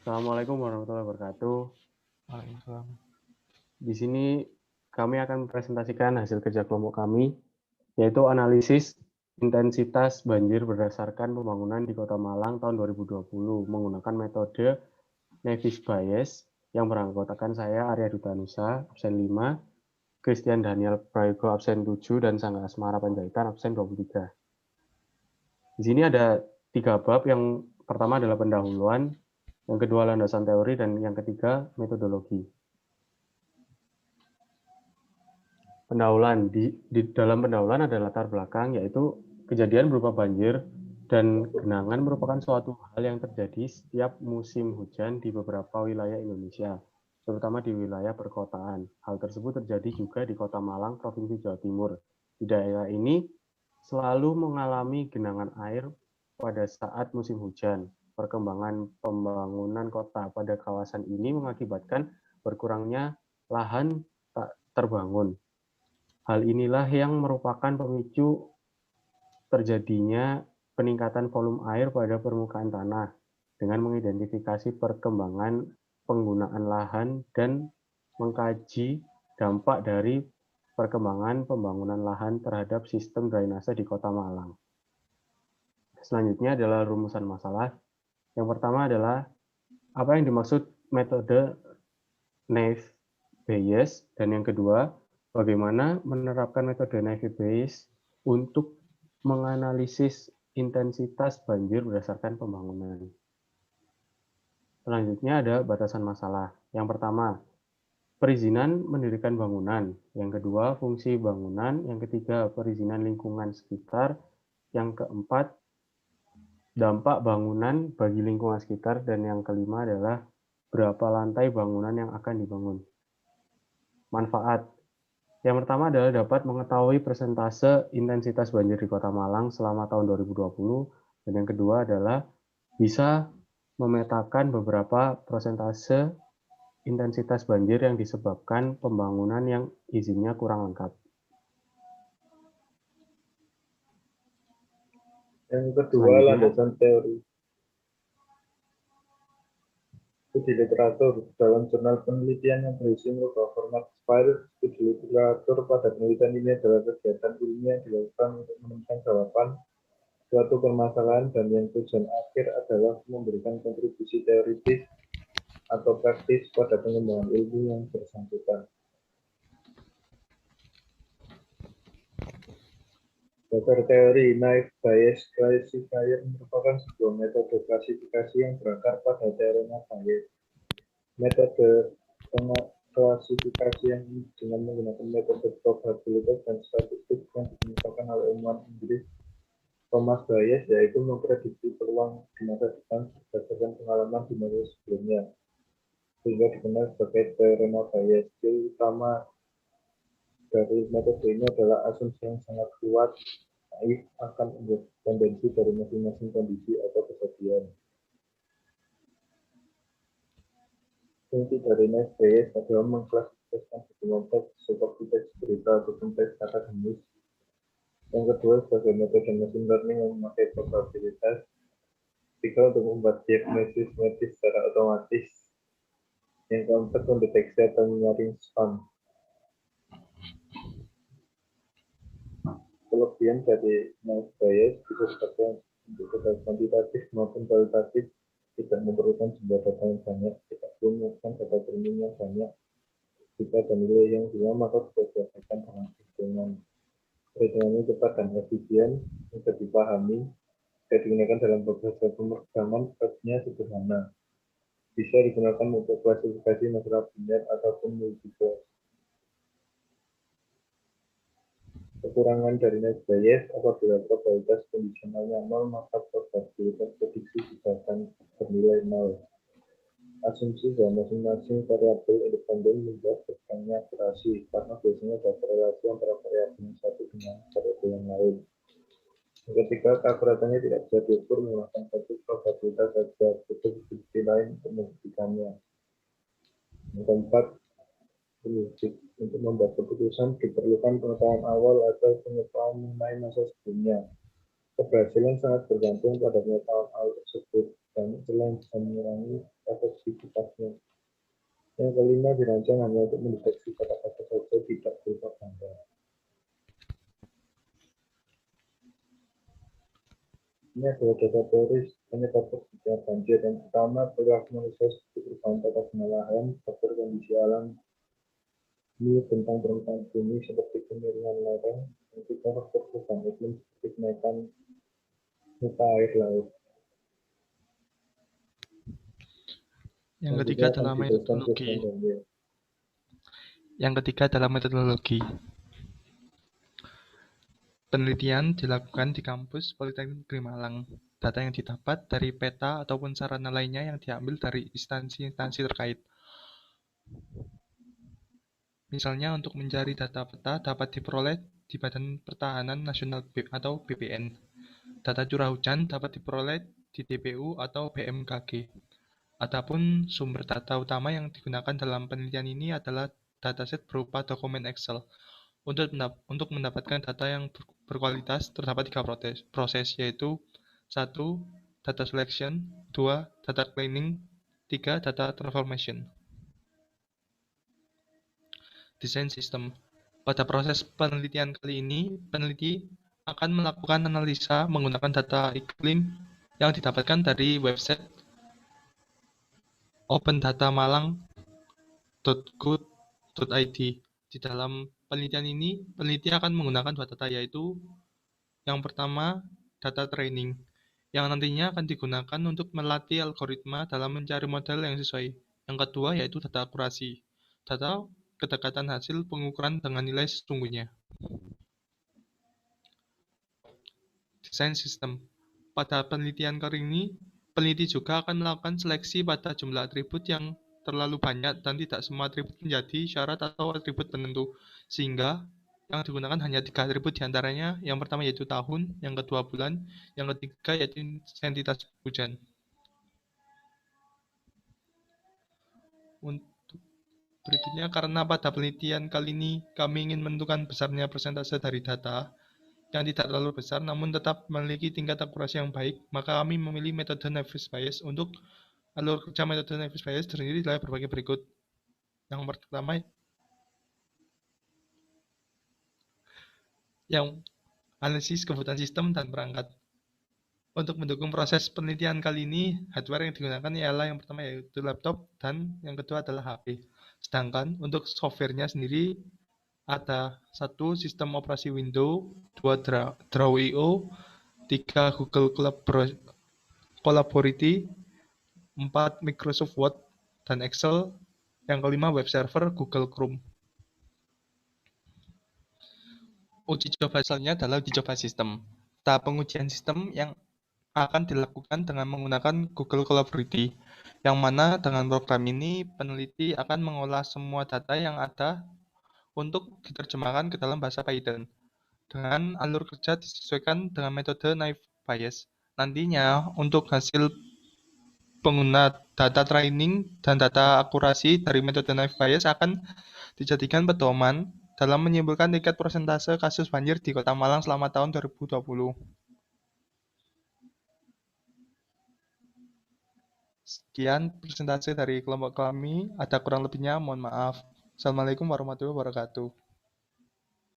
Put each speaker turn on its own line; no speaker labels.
Assalamualaikum warahmatullahi wabarakatuh.
Waalaikumsalam.
Di sini kami akan mempresentasikan hasil kerja kelompok kami, yaitu analisis intensitas banjir berdasarkan pembangunan di Kota Malang tahun 2020 menggunakan metode Nevis Bayes yang beranggotakan saya Arya Dutanusa, absen 5, Christian Daniel Prayogo absen 7, dan Sangga Asmara Panjaitan absen 23. Di sini ada 3 bab, yang pertama adalah pendahuluan, yang kedua landasan teori, dan yang ketiga metodologi. Pendahuluan di dalam pendahuluan ada latar belakang, yaitu kejadian berupa banjir dan genangan merupakan suatu hal yang terjadi setiap musim hujan di beberapa wilayah Indonesia, terutama di wilayah perkotaan. Hal tersebut terjadi juga di Kota Malang, Provinsi Jawa Timur. Di daerah ini selalu mengalami genangan air pada saat musim hujan. Perkembangan pembangunan kota pada kawasan ini mengakibatkan berkurangnya lahan tak terbangun. Hal inilah yang merupakan pemicu terjadinya peningkatan volume air pada permukaan tanah dengan mengidentifikasi perkembangan penggunaan lahan dan mengkaji dampak dari perkembangan pembangunan lahan terhadap sistem drainase di Kota Malang. Selanjutnya adalah rumusan masalah. Yang pertama adalah apa yang dimaksud metode Naive-Bayes, dan yang kedua, bagaimana menerapkan metode Naive-Bayes untuk menganalisis intensitas banjir berdasarkan pembangunan. Selanjutnya ada batasan masalah. Yang pertama, perizinan mendirikan bangunan. Yang kedua, fungsi bangunan. Yang ketiga, perizinan lingkungan sekitar. Yang keempat, dampak bangunan bagi lingkungan sekitar. Dan yang kelima adalah berapa lantai bangunan yang akan dibangun. Manfaat. Yang pertama adalah dapat mengetahui persentase intensitas banjir di Kota Malang selama tahun 2020, dan yang kedua adalah bisa memetakan beberapa persentase intensitas banjir yang disebabkan pembangunan yang izinnya kurang lengkap.
Yang kedua,
Selanjutnya,
landasan teori. Studi literatur. Dalam jurnal penelitian yang berisi berupa format file, studi literatur pada penelitian ini adalah kegiatan ilmiah yang dilakukan untuk menemukan jawaban suatu permasalahan, dan yang tujuan akhir adalah memberikan kontribusi teoritis atau praktis pada pengembangan ilmu yang bersangkutan. Dasar teori Naive-Bayes classifier merupakan sebuah metode klasifikasi yang berakar pada teorema Bayes. Metode klasifikasi yang dengan menggunakan metode probabilitas dan statistik yang dikemukakan oleh ilmuwan Inggris Thomas Bayes, yaitu memprediksi peluang di masa depan berdasarkan pengalaman di masa sebelumnya, sehingga dikenal sebagai teorema Bayes. Ciri utama dari metode ini adalah asumsi yang sangat kuat naif akan tendensi dari masing-masing kondisi atau kejadian. Fungsi dari Naive-Bayes adalah mengklasifikasikan dokumen teks seperti teks berita ataupun teks akademis. Yang kedua, sebagai metode machine learning yang memakai probabilitas. Tiga, untuk membuat diagnosis medis secara otomatis. Yang keempat, mendeteksi atau menyaring spam. Kelebihan dari Naive-Bayes bisa dipakai untuk data kuantitatif maupun kualitatif, tidak memerlukan jumlah data yang banyak, tidak perlu menyiapkan data termin yang banyak. Jika ada nilai yang sama, maka bisa diaplikasikan dengan hitungan. Perhitungannya cepat dan efisien, mudah dipahami, bisa digunakan dalam beberapa pemrograman, prosesnya sederhana. Bisa digunakan untuk klasifikasi masalah biner ataupun multiple. Kekurangan dari Naive-Bayes: apabila probabilitas kondisionalnya 0, maka probabilitas prediksi juga akan bernilai 0. Asumsi bahwa masing-masing variabel independen membuat berkembangnya akurasi, karena biasanya ada korelasi antara variabel yang satu dengan variabel yang lain. Yang ketiga, keakuratannya tidak bisa diukur menggunakan satu probabilitas saja, butuh bukti lain untuk membuktikannya. Yang keempat, untuk membuat keputusan diperlukan pengetahuan awal atau pengetahuan mengenai masa sebelumnya. Keberhasilan sangat bergantung pada pengetahuan awal tersebut, dan itulah yang bisa mengurangi kompleksitasnya. Yang kelima, dirancang hanya untuk mendeteksi kata-kata saja, tidak berupa gambar. Ini adalah data teoris penyebab terjadinya banjir. Yang pertama, perilaku manusia seperti perubahan tata guna lahan, faktor kondisi alam, ini tentang permukaan bumi seperti kemiringan lereng. Yang ketiga, faktor perubahan iklim seperti kenaikan muka air laut.
Yang ketiga adalah metodologi. Penelitian dilakukan di kampus Politeknik Negeri Malang. Data yang didapat dari peta ataupun sarana lainnya yang diambil dari instansi-instansi terkait. Misalnya untuk mencari data peta dapat diperoleh di Badan Pertahanan Nasional atau BPN. Data curah hujan dapat diperoleh di DPU atau BMKG. Adapun sumber data utama yang digunakan dalam penelitian ini adalah dataset berupa dokumen Excel. Untuk mendapatkan data yang berkualitas terdapat 3 proses, yaitu 1. Data selection, 2. Data cleaning, 3. Data transformation. Desain sistem. Pada proses penelitian kali ini, peneliti akan melakukan analisa menggunakan data iklim yang didapatkan dari website opendatamalang.go.id. Di dalam penelitian ini, peneliti akan menggunakan 2 data, yaitu yang pertama, data training, yang nantinya akan digunakan untuk melatih algoritma dalam mencari model yang sesuai. Yang kedua, yaitu data akurasi, data kedekatan hasil pengukuran dengan nilai sesungguhnya. Desain sistem. Pada penelitian kali ini, peneliti juga akan melakukan seleksi pada jumlah atribut yang terlalu banyak dan tidak semua atribut menjadi syarat atau atribut penentu, sehingga yang digunakan hanya 3 atribut diantaranya. Yang pertama yaitu tahun, yang kedua bulan, yang ketiga yaitu intensitas hujan. Untuk berikutnya, karena pada penelitian kali ini kami ingin menentukan besarnya persentase dari data yang tidak terlalu besar namun tetap memiliki tingkat akurasi yang baik, maka kami memilih metode Navier Bayes. Untuk alur kerja metode Navier Bayes terdiri dari berbagai berikut. Yang pertama, yang analisis kebutuhan sistem dan perangkat. Untuk mendukung proses penelitian kali ini, hardware yang digunakan ialah yang pertama yaitu laptop dan yang kedua adalah HP. Sedangkan untuk softwarenya sendiri ada 1 sistem operasi Windows, 2 Draw.io, 3 Google Collabority, 4 Microsoft Word dan Excel, yang kelima web server Google Chrome. Uji coba selanjutnya adalah uji coba sistem. Tahap pengujian sistem yang akan dilakukan dengan menggunakan Google Collabority, yang mana dengan program ini peneliti akan mengolah semua data yang ada untuk diterjemahkan ke dalam bahasa Python. Dengan alur kerja disesuaikan dengan metode Navier Bayes. Nantinya untuk hasil pengguna data training dan data akurasi dari metode Navier Bayes akan dijadikan pedoman dalam menyimpulkan tingkat persentase kasus banjir di Kota Malang selama tahun 2020. Sekian presentasi dari kelompok kami, ada kurang lebihnya mohon maaf. Assalamualaikum warahmatullahi wabarakatuh.